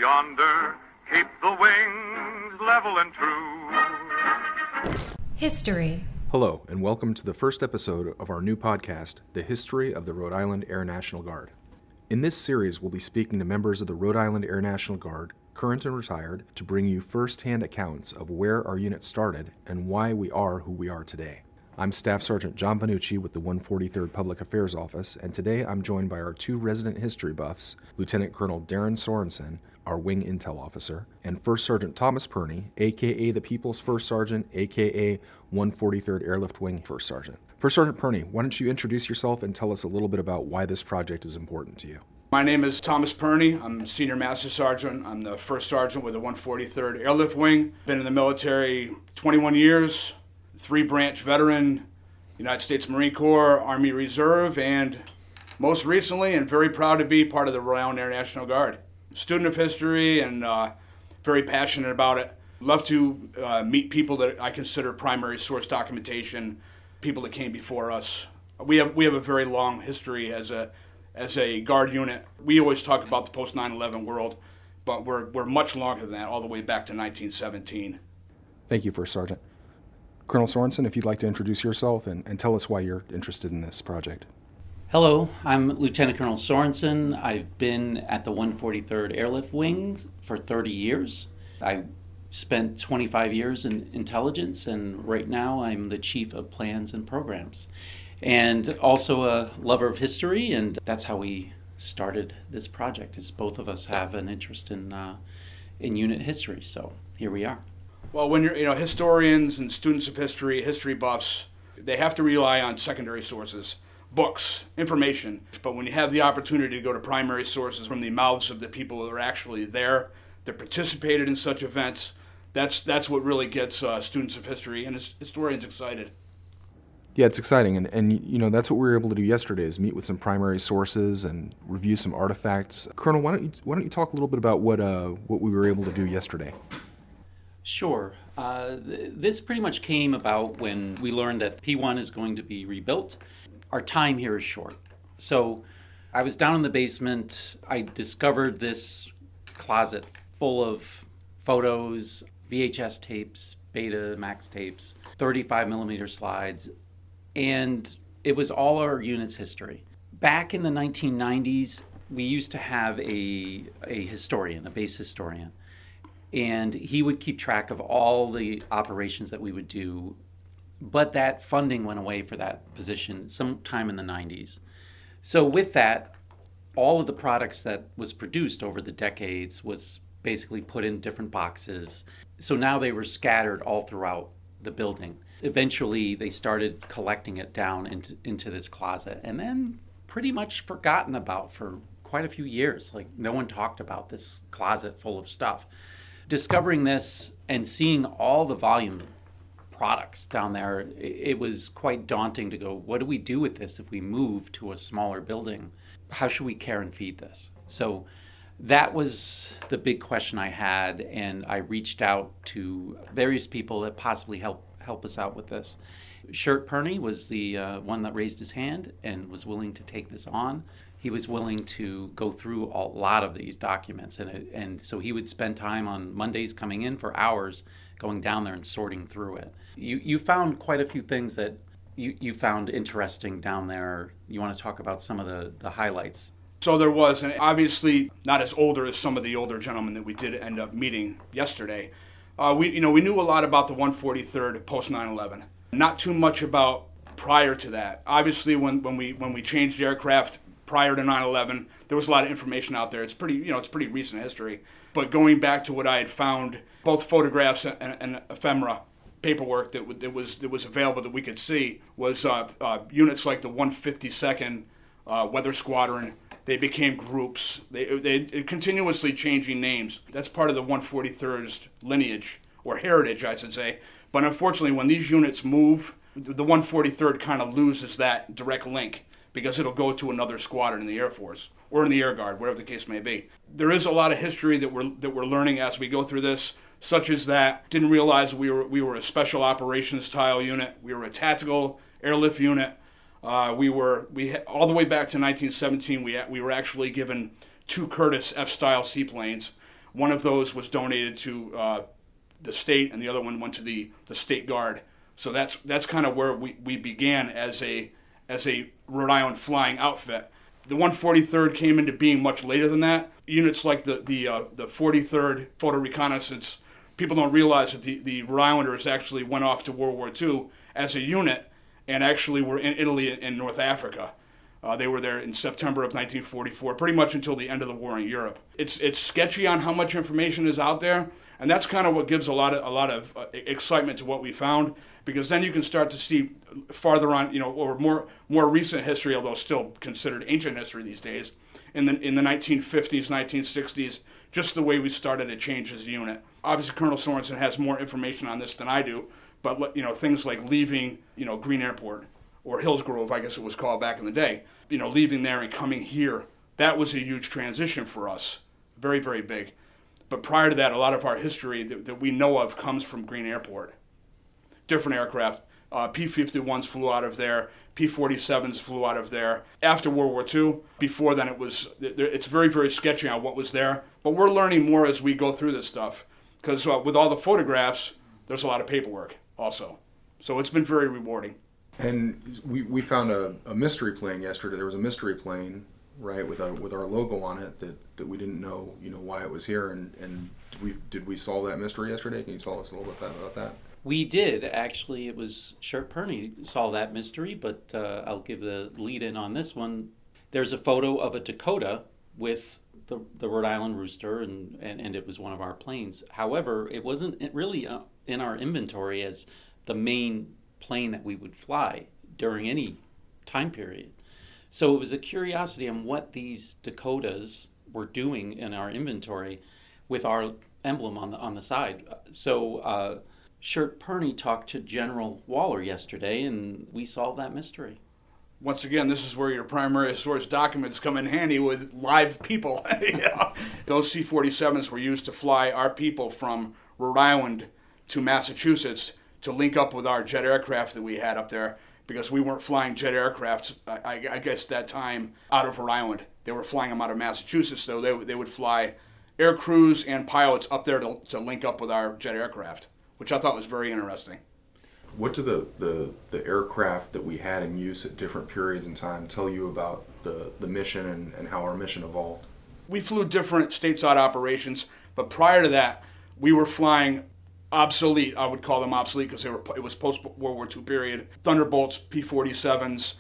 yonder, keep the wings level and true. History. Hello, and welcome to the first episode of our new podcast, The History of the Rhode Island Air National Guard. In this series, we'll be speaking to members of the Rhode Island Air National Guard, current and retired, to bring you first-hand accounts of where our unit started and why we are who we are today. I'm Staff Sergeant John Vannucci with the 143rd Public Affairs Office, and today I'm joined by our two resident history buffs, Lieutenant Colonel Daren Sorensen, our Wing Intel Officer, and First Sergeant Thomas Pirnie, a.k.a. the People's First Sergeant, a.k.a. 143rd Airlift Wing First Sergeant. First Sergeant Pirnie, why don't you introduce yourself and tell us a little bit about why this project is important to you? My name is Thomas Pirnie. I'm Senior Master Sergeant. I'm the First Sergeant with the 143rd Airlift Wing. Been in the military 21 years, 3-branch veteran, United States Marine Corps, Army Reserve, and most recently, and very proud to be part of the Rhode Island Air National Guard. Student of history and very passionate about it. Love to meet people that I consider primary source documentation, people that came before us. We have a very long history as a Guard unit. We always talk about the post 9/11 world, but we're much longer than that, all the way back to 1917. Thank you, First Sergeant. Colonel Sorensen, if you'd like to introduce yourself and tell us why you're interested in this project. Hello, I'm Lieutenant Colonel Sorensen. I've been at the 143rd Airlift Wing for 30 years. I spent 25 years in intelligence, and right now I'm the Chief of Plans and Programs. And also a lover of history, and that's how we started this project, is both of us have an interest in unit history, so here we are. Well, when you're, historians and students of history, history buffs, they have to rely on secondary sources. Books, information, but when you have the opportunity to go to primary sources from the mouths of the people that are actually there, that participated in such events, that's what really gets students of history and historians excited. Yeah, it's exciting, and that's what we were able to do yesterday, is meet with some primary sources and review some artifacts. Colonel, why don't you talk a little bit about what we were able to do yesterday? Sure. This pretty much came about when we learned that P1 is going to be rebuilt. Our time here is short. So I was down in the basement. I discovered this closet full of photos, VHS tapes, Betamax tapes, 35 millimeter slides, and it was all our unit's history. Back in the 1990s, we used to have a historian, a base historian, and he would keep track of all the operations that we would do. But that funding went away for that position sometime in the 90s. So with that, all of the products that was produced over the decades was basically put in different boxes. So now they were scattered all throughout the building. Eventually, they started collecting it down into this closet, and then pretty much forgotten about for quite a few years. Like, no one talked about this closet full of stuff. Discovering this and seeing all the volume products down there, it was quite daunting to go, what do we do with this if we move to a smaller building? How should we care and feed this? So that was the big question I had, and I reached out to various people that possibly help us out with this. Shert Pirnie was the one that raised his hand and was willing to take this on. He was willing to go through a lot of these documents, and so he would spend time on Mondays coming in for hours, going down there and sorting through it. You found quite a few things that you found interesting down there. You want to talk about some of the highlights? So there was, and obviously not as older as some of the older gentlemen that we did end up meeting yesterday. We knew a lot about the 143rd post 9/11. Not too much about prior to that. Obviously, when we changed aircraft prior to 9/11, there was a lot of information out there. It's pretty recent history. But going back to what I had found, both photographs and ephemera, paperwork that was available that we could see, was units like the 152nd Weather Squadron. They became groups. They continuously changing names. That's part of the 143rd's lineage, or heritage, I should say. But unfortunately, when these units move, the 143rd kind of loses that direct link, because it'll go to another squadron in the Air Force or in the Air Guard, whatever the case may be. There is a lot of history that we're learning as we go through this, such as that didn't realize we were a special operations style unit. We were a tactical airlift unit. We all the way back to 1917. We were actually given 2 Curtiss F-style seaplanes One of those was donated to the state, and the other one went to the State Guard. So that's kind of where we began as a Rhode Island flying outfit. The 143rd came into being much later than that. Units like the 43rd Photo Reconnaissance, people don't realize that the Rhode Islanders actually went off to World War II as a unit and actually were in Italy and North Africa. They were there in September of 1944, pretty much until the end of the war in Europe. It's sketchy on how much information is out there, and that's kind of what gives a lot of excitement to what we found, because then you can start to see farther on, or more recent history, although still considered ancient history these days, in the 1950s, 1960s, just the way we started to change as a unit. Obviously, Colonel Sorensen has more information on this than I do, but things like leaving, Green Airport, or Hillsgrove, I guess it was called back in the day, leaving there and coming here, that was a huge transition for us, very, very big. But prior to that, a lot of our history that we know of comes from Green Airport. Different aircraft. P-51s flew out of there. P-47s flew out of there. After World War II, before then it's very, very sketchy on what was there. But we're learning more as we go through this stuff. Because with all the photographs, there's a lot of paperwork also. So it's been very rewarding. And we found a mystery plane yesterday. There was a mystery plane, right, with our logo on it that we didn't know, why it was here. And did we solve that mystery yesterday? Can you tell us a little bit about that? We did. Actually, it was Sergeant Pirnie solved that mystery, but I'll give the lead in on this one. There's a photo of a Dakota with the Rhode Island rooster, and it was one of our planes. However, it wasn't really in our inventory as the main plane that we would fly during any time period. So it was a curiosity on what these Dakotas were doing in our inventory with our emblem on the side. So Sergeant Pirnie talked to General Waller yesterday, and we solved that mystery. Once again, this is where your primary source documents come in handy with live people. Those C-47s were used to fly our people from Rhode Island to Massachusetts to link up with our jet aircraft that we had up there, because we weren't flying jet aircraft, I guess, that time out of Rhode Island. They were flying them out of Massachusetts, so they would fly air crews and pilots up there to link up with our jet aircraft, which I thought was very interesting. What do the aircraft that we had in use at different periods in time tell you about the mission and how our mission evolved? We flew different stateside operations, but prior to that, we were flying obsolete. I would call them obsolete because it was post-World War II period. Thunderbolts, P-47s,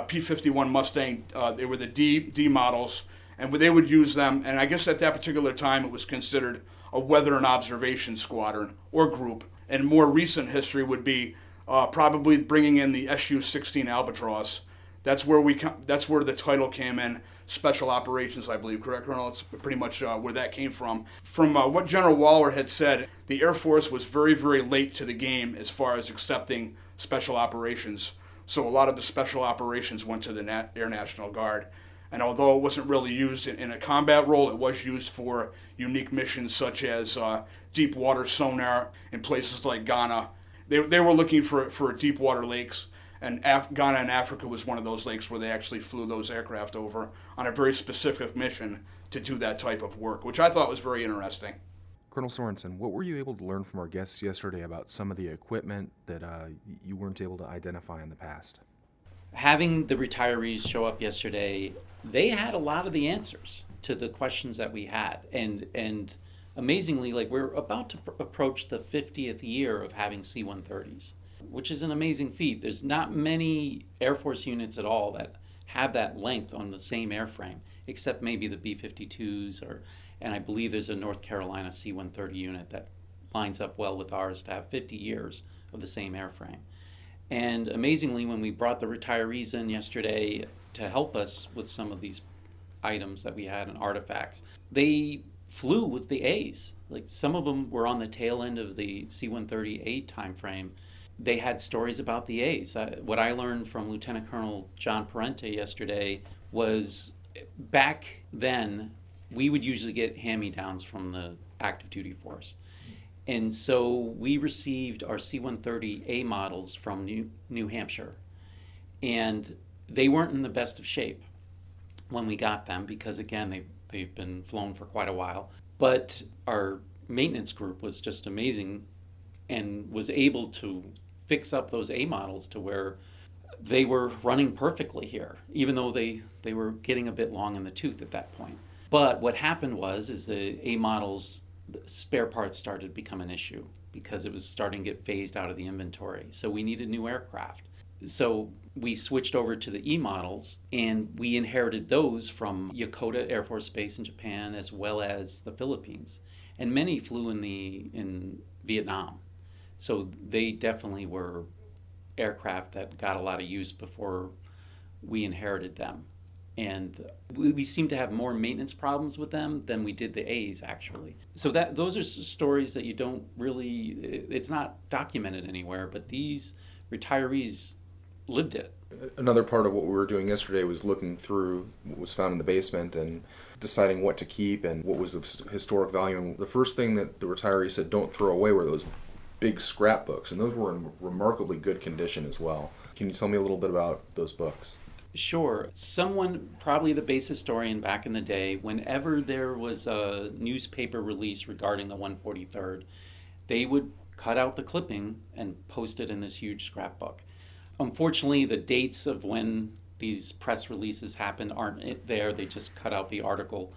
P-51 Mustang, they were the D models, and they would use them, and I guess at that particular time it was considered a weather and observation squadron or group. And more recent history would be probably bringing in the Su-16 Albatross. That's where the title came in, Special Operations, I believe. Correct, Colonel? It's pretty much where that came from. From what General Waller had said, the Air Force was very, very late to the game as far as accepting special operations. So a lot of the special operations went to the Air National Guard. And although it wasn't really used in a combat role, it was used for unique missions such as deep water sonar in places like Ghana. They were looking for deep water lakes, and Ghana and Africa was one of those lakes where they actually flew those aircraft over on a very specific mission to do that type of work, which I thought was very interesting. Colonel Sorensen, what were you able to learn from our guests yesterday about some of the equipment that you weren't able to identify in the past? Having the retirees show up yesterday, they had a lot of the answers to the questions that we had. And amazingly, we're about to approach the 50th year of having C-130s, which is an amazing feat. There's not many Air Force units at all that have that length on the same airframe, except maybe the B-52s, and I believe there's a North Carolina C-130 unit that lines up well with ours to have 50 years of the same airframe. And amazingly, when we brought the retirees in yesterday to help us with some of these items that we had and artifacts, they flew with the A's. Some of them were on the tail end of the C-130A time frame. They had stories about the A's. What I learned from Lieutenant Colonel John Pirnie yesterday was back then, we would usually get hand-me-downs from the active duty force. And so we received our C-130A models from New Hampshire. And they weren't in the best of shape when we got them because, again, they've been flown for quite a while. But our maintenance group was just amazing and was able to fix up those A models to where they were running perfectly here, even though they were getting a bit long in the tooth at that point. But what happened is the A models, the spare parts started to become an issue because it was starting to get phased out of the inventory. So we needed new aircraft. So we switched over to the E models, and we inherited those from Yokota Air Force Base in Japan as well as the Philippines. And many flew in Vietnam. So they definitely were aircraft that got a lot of use before we inherited them. And we seem to have more maintenance problems with them than we did the A's, actually. So those are stories that you don't really, it's not documented anywhere, but these retirees lived it. Another part of what we were doing yesterday was looking through what was found in the basement and deciding what to keep and what was of historic value. And the first thing that the retiree said don't throw away were those big scrapbooks, and those were in remarkably good condition as well. Can you tell me a little bit about those books? Sure. Someone, probably the base historian back in the day, whenever there was a newspaper release regarding the 143rd, they would cut out the clipping and post it in this huge scrapbook. Unfortunately, the dates of when these press releases happened aren't there. They just cut out the article.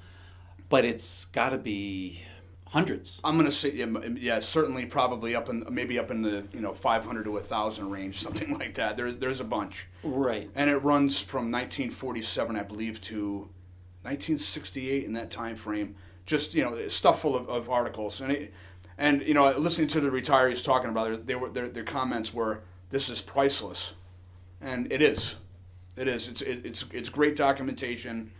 But it's got to be hundreds. I'm going to say, yeah, certainly probably up in the 500 to 1,000 range, something like that. There's a bunch. Right. And it runs from 1947, I believe, to 1968 in that time frame. Just, stuff full of articles. And listening to the retirees talking about it, their comments were, this is priceless. And it is. It is. It's great documentation,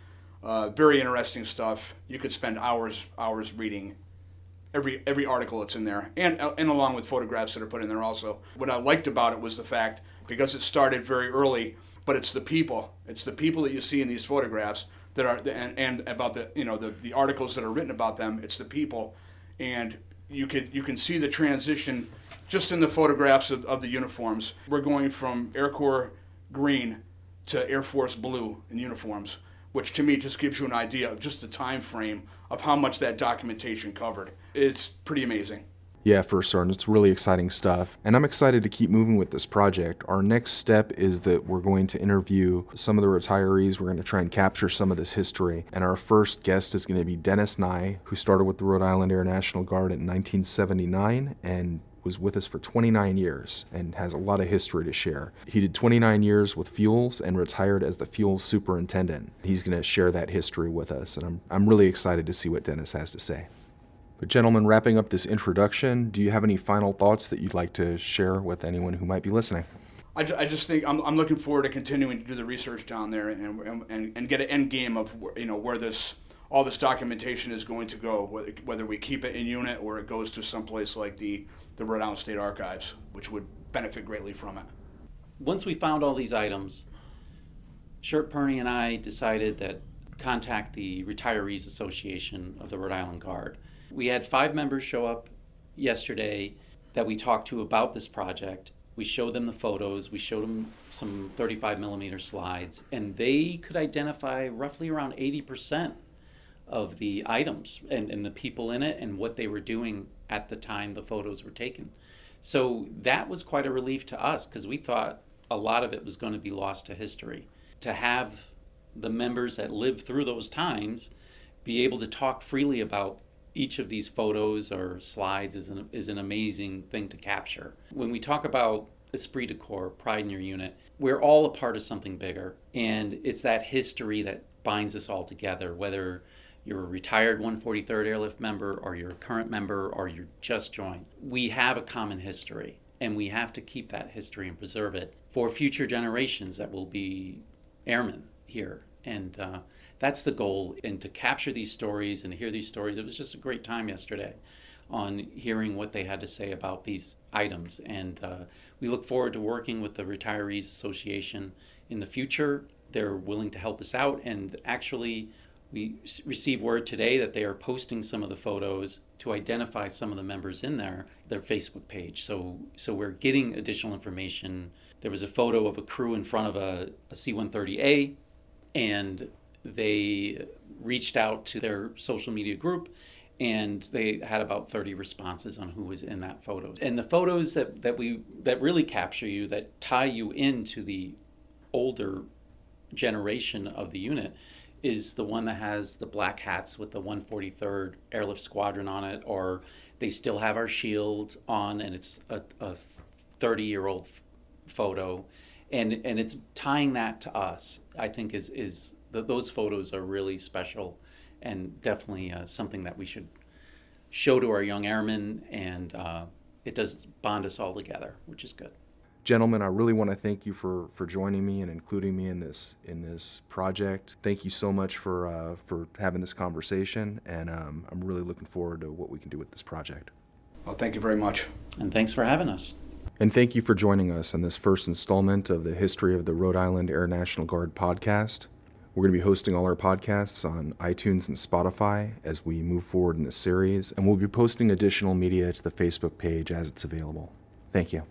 very interesting stuff. You could spend hours reading every article that's in there, and along with photographs that are put in there also. What I liked about it was the fact, because it started very early, but it's the people that you see in these photographs that are, and about the articles that are written about them. It's the people, and you can see the transition just in the photographs of the uniforms. We're going from Air Corps green to Air Force blue in uniforms, which to me just gives you an idea of just the time frame of how much that documentation covered. It's pretty amazing. Yeah, First Sergeant, it's really exciting stuff, and I'm excited to keep moving with this project. Our next step is that we're going to interview some of the retirees. We're going to try and capture some of this history, and our first guest is going to be Dennis Nye, who started with the Rhode Island Air National Guard in 1979 and was with us for 29 years and has a lot of history to share. He did 29 years with Fuels and retired as the Fuels Superintendent. He's going to share that history with us, and I'm really excited to see what Dennis has to say. But gentlemen, wrapping up this introduction, do you have any final thoughts that you'd like to share with anyone who might be listening? I just think I'm looking forward to continuing to do the research down there and get an end game of where all this documentation is going to go, whether we keep it in unit or it goes to someplace like the Rhode Island State Archives, which would benefit greatly from it. Once we found all these items, Sheriff Pirnie and I decided that contact the Retirees Association of the Rhode Island Guard. We had 5 members show up yesterday that we talked to about this project. We showed them the photos, we showed them some 35 millimeter slides, and they could identify roughly around 80% of the items and the people in it and what they were doing at the time the photos were taken. So that was quite a relief to us, because we thought a lot of it was going to be lost to history. To have the members that lived through those times be able to talk freely about each of these photos or slides is an amazing thing to capture. When we talk about esprit de corps, pride in your unit, we're all a part of something bigger, and it's that history that binds us all together, whether you're a retired 143rd Airlift member or you're a current member or you're just joined. We have a common history, and we have to keep that history and preserve it for future generations that will be airmen here. And that's the goal, and to capture these stories and to hear these stories. It was just a great time yesterday on hearing what they had to say about these items, and we look forward to working with the Retirees Association in the future. They're willing to help us out, and actually we received word today that they are posting some of the photos to identify some of the members in their Facebook page. So we're getting additional information. There was a photo of a crew in front of a C-130A, and they reached out to their social media group and they had about 30 responses on who was in that photo. And the photos that really capture you, that tie you into the older generation of the unit, is the one that has the black hats with the 143rd Airlift Squadron on it, or they still have our shield on, and it's a 30-year-old photo, and it's tying that to us. I think those photos are really special, and definitely something that we should show to our young airmen, and it does bond us all together, which is good. Gentlemen, I really want to thank you for joining me and including me in this project. Thank you so much for having this conversation, and I'm really looking forward to what we can do with this project. Well, thank you very much. And thanks for having us. And thank you for joining us on this first installment of the History of the Rhode Island Air National Guard podcast. We're going to be hosting all our podcasts on iTunes and Spotify as we move forward in this series, and we'll be posting additional media to the Facebook page as it's available. Thank you.